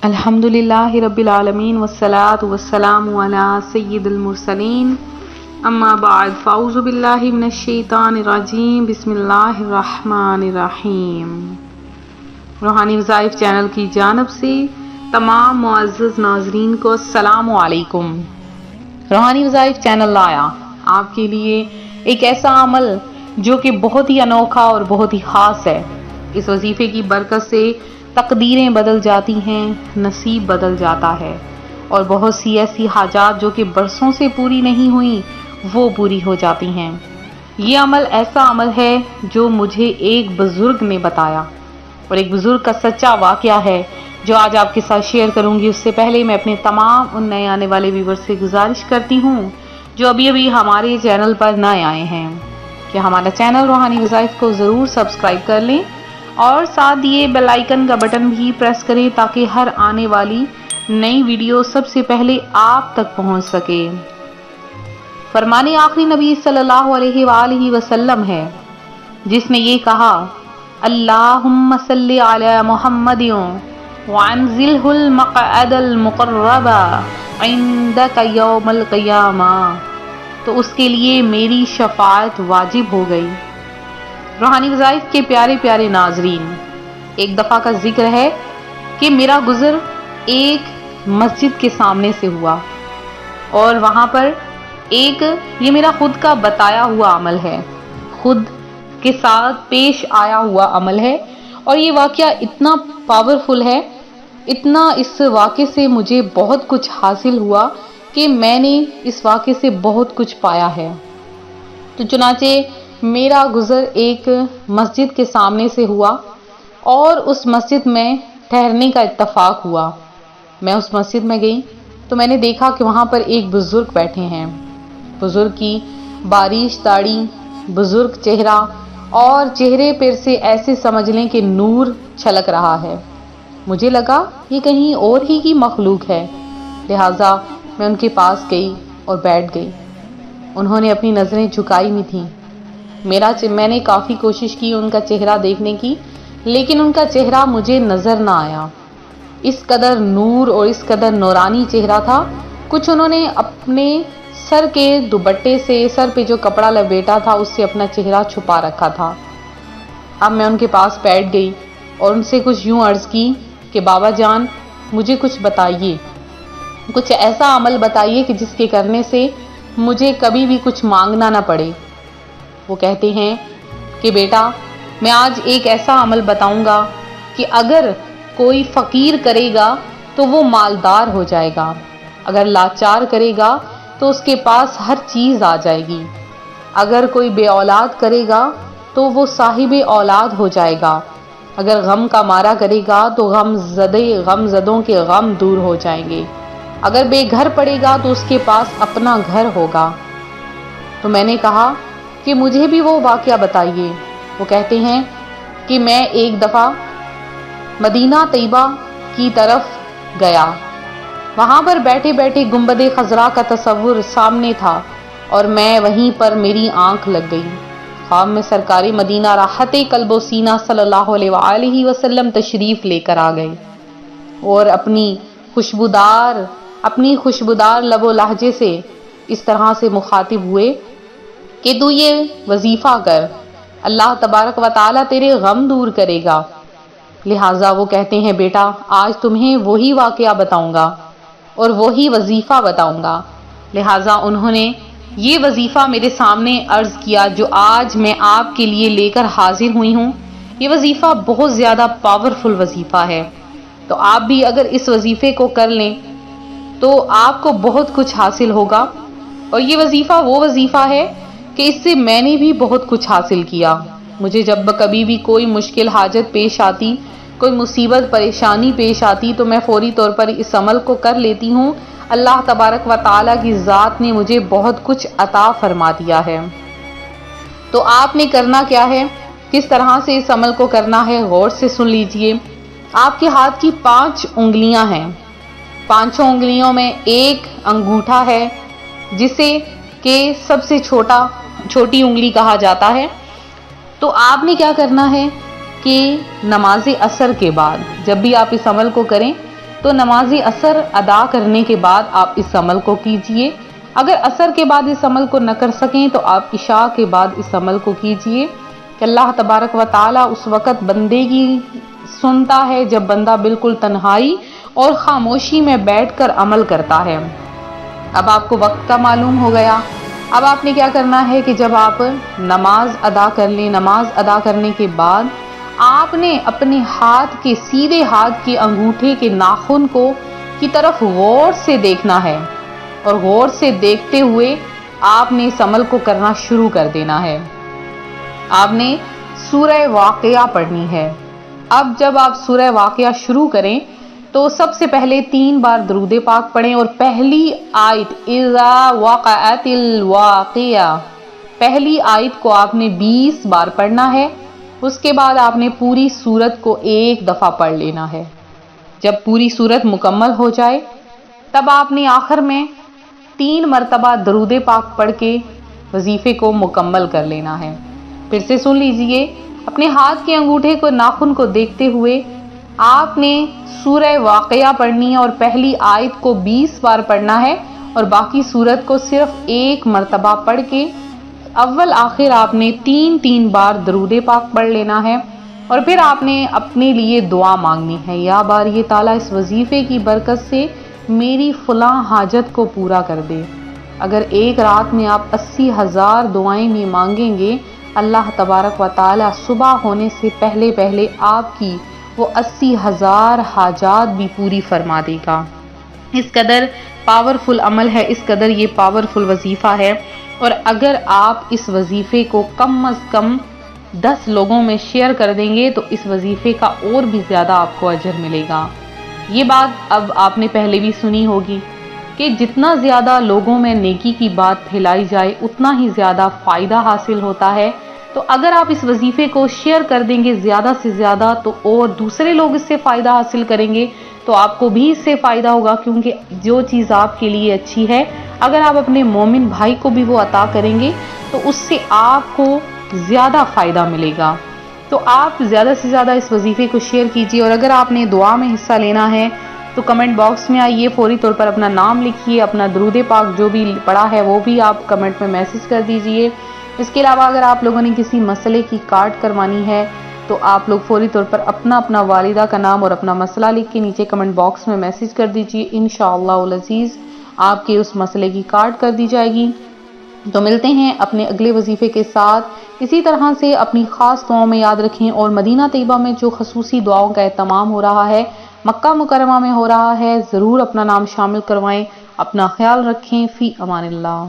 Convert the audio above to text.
الحمدللہ رب العالمین والصلاة والسلام علی سید المرسلین اما بعد فاعوذ باللہ من الشیطان الرجیم بسم اللہ الرحمن الرحیم۔ روحانی وظائف چینل کی جانب سے تمام معزز ناظرین کو السلام علیکم۔ روحانی وظائف چینل لایا آپ کے لیے ایک ایسا عمل جو کہ بہت ہی انوکھا اور بہت ہی خاص ہے۔ اس وظیفے کی برکت سے تقدیریں بدل جاتی ہیں، نصیب بدل جاتا ہے اور بہت سی ایسی حاجات جو کہ برسوں سے پوری نہیں ہوئیں وہ پوری ہو جاتی ہیں۔ یہ عمل ایسا عمل ہے جو مجھے ایک بزرگ نے بتایا اور ایک بزرگ کا سچا واقعہ ہے جو آج آپ کے ساتھ شیئر کروں گی۔ اس سے پہلے میں اپنے تمام ان نئے آنے والے ویور سے گزارش کرتی ہوں جو ابھی ہمارے چینل پر نئے آئے ہیں کہ ہمارا چینل روحانی وظائف کو ضرور سبسکرائب کر لیں اور ساتھ یہ بیل آئیکن کا بٹن بھی پریس کریں تاکہ ہر آنے والی نئی ویڈیو سب سے پہلے آپ تک پہنچ سکے۔ فرمان آخری نبی صلی اللہ علیہ وآلہ وسلم ہے جس نے یہ کہا، اللہم صلی علی محمد وانزلہ المقعد المقرب عندک یوم القیامہ، تو اس کے لیے میری شفاعت واجب ہو گئی۔ روحانی وظائف کے پیارے پیارے ناظرین، ایک دفعہ کا ذکر ہے کہ میرا گزر ایک مسجد کے سامنے سے ہوا اور وہاں پر یہ میرا خود کا بتایا ہوا عمل ہے، خود کے ساتھ پیش آیا ہوا عمل ہے اور یہ واقعہ اتنا پاورفل ہے، اتنا اس واقعے سے مجھے بہت کچھ حاصل ہوا کہ میں نے اس واقعے سے بہت کچھ پایا ہے۔ تو چنانچہ میرا گزر ایک مسجد کے سامنے سے ہوا اور اس مسجد میں ٹھہرنے کا اتفاق ہوا۔ میں اس مسجد میں گئی تو میں نے دیکھا کہ وہاں پر ایک بزرگ بیٹھے ہیں۔ بزرگ کی باریش داڑھی، بزرگ چہرہ اور چہرے پر سے ایسے سمجھ لیں کہ نور چھلک رہا ہے۔ مجھے لگا یہ کہیں اور ہی کی مخلوق ہے، لہٰذا میں ان کے پاس گئی اور بیٹھ گئی۔ انہوں نے اپنی نظریں جھکائی ہوئی تھیں۔ میں نے کافی کوشش کی ان کا چہرہ دیکھنے کی، لیکن ان کا چہرہ مجھے نظر نہ آیا۔ اس قدر نور اور اس قدر نورانی چہرہ تھا۔ کچھ انہوں نے اپنے سر کے دوپٹے سے، سر پہ جو کپڑا لپیٹا تھا اس سے اپنا چہرہ چھپا رکھا تھا۔ اب میں ان کے پاس بیٹھ گئی اور ان سے کچھ یوں عرض کی کہ بابا جان مجھے کچھ بتائیے، کچھ ایسا عمل بتائیے کہ جس کے کرنے سے مجھے کبھی بھی کچھ مانگنا نہ پڑے۔ وہ کہتے ہیں کہ بیٹا میں آج ایک ایسا عمل بتاؤں گا کہ اگر کوئی فقیر کرے گا تو وہ مالدار ہو جائے گا، اگر لاچار کرے گا تو اس کے پاس ہر چیز آ جائے گی، اگر کوئی بے اولاد کرے گا تو وہ صاحب اولاد ہو جائے گا، اگر غم کا مارا کرے گا تو غم زدوں کے غم دور ہو جائیں گے، اگر بے گھر پڑے گا تو اس کے پاس اپنا گھر ہوگا۔ تو میں نے کہا کہ مجھے بھی وہ واقعہ بتائیے۔ وہ کہتے ہیں کہ میں ایک دفعہ مدینہ طیبہ کی طرف گیا، وہاں پر بیٹھے بیٹھے گنبد خضرا کا تصور سامنے تھا اور میں وہیں پر میری آنکھ لگ گئی۔ خواب میں سرکار مدینہ راحت قلب و سینہ صلی اللہ علیہ وآلہ وسلم تشریف لے کر آ گئے اور اپنی خوشبودار لب و لہجے سے اس طرح سے مخاطب ہوئے کہ تو یہ وظیفہ کر، اللہ تبارک و تعالیٰ تیرے غم دور کرے گا۔ لہٰذا وہ کہتے ہیں بیٹا آج تمہیں وہی واقعہ بتاؤں گا اور وہی وظیفہ بتاؤں گا۔ لہٰذا انہوں نے یہ وظیفہ میرے سامنے عرض کیا جو آج میں آپ کے لیے لے کر حاضر ہوئی ہوں۔ یہ وظیفہ بہت زیادہ پاورفل وظیفہ ہے، تو آپ بھی اگر اس وظیفے کو کر لیں تو آپ کو بہت کچھ حاصل ہوگا۔ اور یہ وظیفہ وہ وظیفہ ہے کہ اس سے میں نے بھی بہت کچھ حاصل کیا۔ مجھے جب کبھی بھی کوئی مشکل حاجت پیش آتی، کوئی مصیبت پریشانی پیش آتی تو میں فوری طور پر اس عمل کو کر لیتی ہوں۔ اللہ تبارک و تعالیٰ کی ذات نے مجھے بہت کچھ عطا فرما دیا ہے۔ تو آپ نے کرنا کیا ہے، کس طرح سے اس عمل کو کرنا ہے، غور سے سن لیجئے۔ آپ کے ہاتھ کی 5 انگلیاں ہیں، 5 انگلیوں میں ایک انگوٹھا ہے جسے کہ سب سے چھوٹی انگلی کہا جاتا ہے۔ تو آپ نے کیا کرنا ہے کہ نماز عصر کے بعد جب بھی آپ اس عمل کو کریں تو تو نماز عصر ادا کرنے کے بعد آپ اس عمل کو کیجئے۔ اگر عصر کے بعد اس عمل کو نہ کر سکیں تو آپ عشاء کے بعد اس عمل کو کیجئے کہ اللہ تبارک و تعالیٰ اس وقت بندے کی سنتا ہے جب بندہ بالکل تنہائی اور خاموشی میں بیٹھ کر عمل کرتا ہے۔ اب آپ کو وقت کا معلوم ہو گیا۔ اب آپ نے کیا کرنا ہے کہ جب آپ نماز ادا کر لیں، نماز ادا کرنے کے بعد آپ نے اپنے ہاتھ کے سیدھے ہاتھ کے انگوٹھے کے ناخن کو کی طرف غور سے دیکھنا ہے، اور غور سے دیکھتے ہوئے آپ نے اس عمل کو کرنا شروع کر دینا ہے۔ آپ نے سورہ واقعہ پڑھنی ہے۔ اب جب آپ سورہ واقعہ شروع کریں تو سب سے پہلے 3 بار درود پاک پڑھیں، اور پہلی آیت اذا وقعت الواقعہ، پہلی آیت کو آپ نے 20 بار پڑھنا ہے۔ اس کے بعد آپ نے پوری سورت کو 1 دفعہ پڑھ لینا ہے۔ جب پوری سورت مکمل ہو جائے تب آپ نے آخر میں 3 مرتبہ درود پاک پڑھ کے وظیفے کو مکمل کر لینا ہے۔ پھر سے سن لیجئے، اپنے ہاتھ کے انگوٹھے کو ناخن کو دیکھتے ہوئے آپ نے سورہ واقعہ پڑھنی ہے، اور پہلی آیت کو 20 بار پڑھنا ہے، اور باقی سورت کو صرف 1 مرتبہ پڑھ کے اول آخر آپ نے 3 بار درود پاک پڑھ لینا ہے۔ اور پھر آپ نے اپنے لیے دعا مانگنی ہے، یا باری تعالیٰ اس وظیفے کی برکت سے میری فلاں حاجت کو پورا کر دے۔ اگر ایک رات میں آپ 80,000 دعائیں بھی مانگیں گے، اللہ تبارک و تعالیٰ صبح ہونے سے پہلے آپ کی وہ 80,000 حاجات بھی پوری فرما دے گا۔ اس قدر پاورفل عمل ہے، اس قدر یہ پاورفل وظیفہ ہے، اور اگر آپ اس وظیفے کو کم از کم 10 لوگوں میں شیئر کر دیں گے تو اس وظیفے کا اور بھی زیادہ آپ کو اجر ملے گا۔ یہ بات اب آپ نے پہلے بھی سنی ہوگی کہ جتنا زیادہ لوگوں میں نیکی کی بات پھیلائی جائے اتنا ہی زیادہ فائدہ حاصل ہوتا ہے۔ تو اگر آپ اس وظیفے کو شیئر کر دیں گے زیادہ سے زیادہ تو اور دوسرے لوگ اس سے فائدہ حاصل کریں گے، تو آپ کو بھی اس سے فائدہ ہوگا، کیونکہ جو چیز آپ کے لیے اچھی ہے اگر آپ اپنے مومن بھائی کو بھی وہ عطا کریں گے تو اس سے آپ کو زیادہ فائدہ ملے گا۔ تو آپ زیادہ سے زیادہ اس وظیفے کو شیئر کیجیے، اور اگر آپ نے دعا میں حصہ لینا ہے تو کمنٹ باکس میں آئیے، فوری طور پر اپنا نام لکھیے، اپنا درود پاک جو بھی پڑھا ہے وہ بھی آپ کمنٹ میں میسج کر دیجیے۔ اس کے علاوہ اگر آپ لوگوں نے کسی مسئلے کی کارڈ کروانی ہے تو آپ لوگ فوری طور پر اپنا والدہ کا نام اور اپنا مسئلہ لکھ کے نیچے کمنٹ باکس میں میسج کر دیجیے، انشاءاللہ العزیز آپ کے اس مسئلے کی کارڈ کر دی جائے گی۔ تو ملتے ہیں اپنے اگلے وظیفے کے ساتھ۔ اسی طرح سے اپنی خاص دعاؤں میں یاد رکھیں، اور مدینہ طیبہ میں جو خصوصی دعاؤں کا اہتمام ہو رہا ہے، مکہ مکرمہ میں ہو رہا ہے، ضرور اپنا نام شامل کروائیں۔ اپنا خیال رکھیں، فی امان اللہ۔